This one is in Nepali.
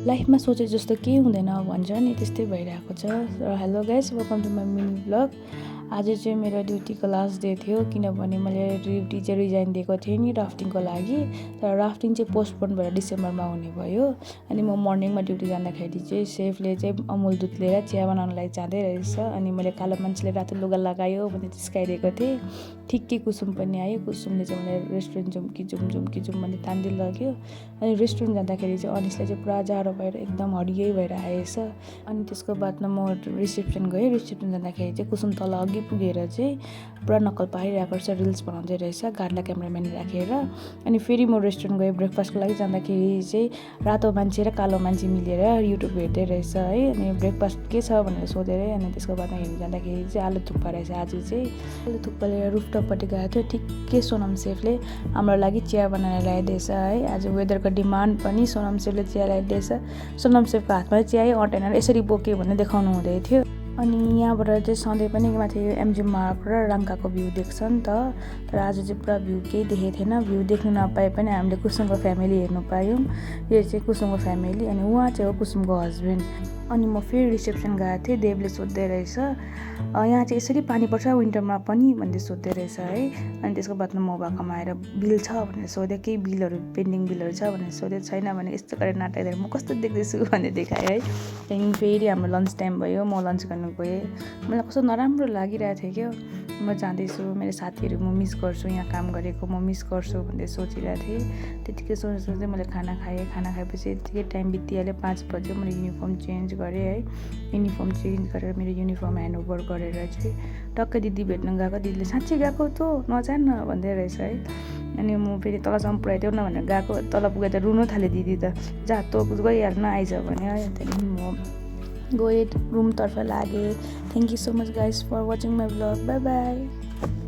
लाइफमा सोचे जस्तो केही हुँदैन भन्छ नि, त्यस्तै भइरहेको छ। र hello guys, welcome to my mini vlog. आज चाहिँ मेरो ड्युटीको लास्ट डे थियो, किनभने मैले ड्युटी चाहिँ रिजाइन दिएको थिएँ नि राफ्टिङको लागि। तर राफ्टिङ चाहिँ पोस्टपोन भएर डिसेम्बरमा हुने भयो। अनि म मर्निङमा ड्युटी जाँदाखेरि चाहिँ सेफले चाहिँ अमुल दुध लिएर चिया बनाउनलाई जाँदै रहेछ। अनि मैले कालो मान्छेले रातो लुगा लगायो भने चिस्काइदिएको थिएँ। ठिक्कै कुसुम पनि आयो। कुसुमले चाहिँ मलाई रेस्टुरेन्ट जाउँ कि भन्ने तान्दै लग्यो। अनि रेस्टुरेन्ट जाँदाखेरि चाहिँ अनिसलाई चाहिँ पुरा जाडो भएर एकदम हरियै भएर आएछ। अनि त्यसको बादमा म रिसेप्सन गएँ। रिसेप्सन जाँदाखेरि चाहिँ कुसुम तल अघि पुगेर चाहिँ पुरा नक्कल पारिरहेको रहेछ, रिल्स बनाउँदै रहेछ गार्डलाई क्यामेराम्यान राखेर। अनि फेरि म रेस्टुरेन्ट गएँ ब्रेकफास्टको लागि। जाँदाखेरि चाहिँ रातो मान्छे र कालो मान्छे मिलेर युट्युब हेर्दै रहेछ है। अनि ब्रेकफास्ट के छ भनेर सोधेर, अनि त्यसको बादमा हेर्नु जाँदाखेरि चाहिँ आलु थुक्पा रहेछ। आज चाहिँ आलु थुक्पा लिएर रुफटपपट्टि गएको थियो। ठिक्कै सोनम सेफले हाम्रो लागि चिया बनाएर ल्याइदिएछ है। आज वेदरको डिमान्ड पनि सोनम सेफले चिया ल्याइदिएछ। सोनम सेफको हातमा चिया अटेन यसरी बोक्यो भने देखाउनु हुँदै थियो। अनि यहाँबाट चाहिँ सधैँ पनि माथि एमजी मार्ग र राङ्काको भ्यू देख्छ नि त। तर आज चाहिँ पुरा भ्यू केही देखेको थिएन। भ्यू देख्नु नपाए पनि हामीले कुसुमको फ्यामिली हेर्नु पायौँ। यो चाहिँ कुसुमको फ्यामिली अनि उहाँ चाहिँ हो कुसुमको हस्बेन्ड। अनि म फेरि रिसेप्सन गएको थिएँ। देवले सोध्दै रहेछ यहाँ चाहिँ यसरी पानी पर्छ विन्टरमा पनि भन्दै सोध्दै रहेछ है। अनि त्यसको बादमा म भएकोमा आएर बिल छ भनेर सोधेँ। केही बिलहरू पेन्डिङ बिलहरू छ भनेर सोधेँ। छैन भने यस्तो गरेर नाटाइदिएर म कस्तो देख्दैछु भनेर देखाएँ है। त्यहाँदेखि फेरि हाम्रो लन्च टाइम भयो। म लन्च गर्नु गएँ। मलाई कस्तो नराम्रो लागिरहेको थियो क्या। म जाँदैछु, मेरो साथीहरू म मिस गर्छु, यहाँ काम गरेको म मिस गर्छु भन्दै सोचिरहेको थिएँ। त्यतिकै सोच्दै मैले खाना खाएँ। खाना खाएपछि यतिकै टाइम बितिहाल्यो। 5 बज्यो। मैले युनिफर्म चेन्ज गरेँ है। युनिफर्म चेन्ज गरेर मेरो युनिफर्म ह्यान्डओभर गरेर चाहिँ टक्कै दिदी भेट्न गएको। दिदीले साँच्चै गएको तँ नजान भन्दै रहेछ है। अनि म फेरि तलसम्म पुऱ्याइदेऊ न भनेर गएको। तल पुगेर त रुनु थाल्यो दिदी त। जा तँ गइहाल्न आइज भने है। त्यहाँदेखि म गएँ रुमतर्फ लागेँ। Thank you so much guys for watching my vlog. Bye by.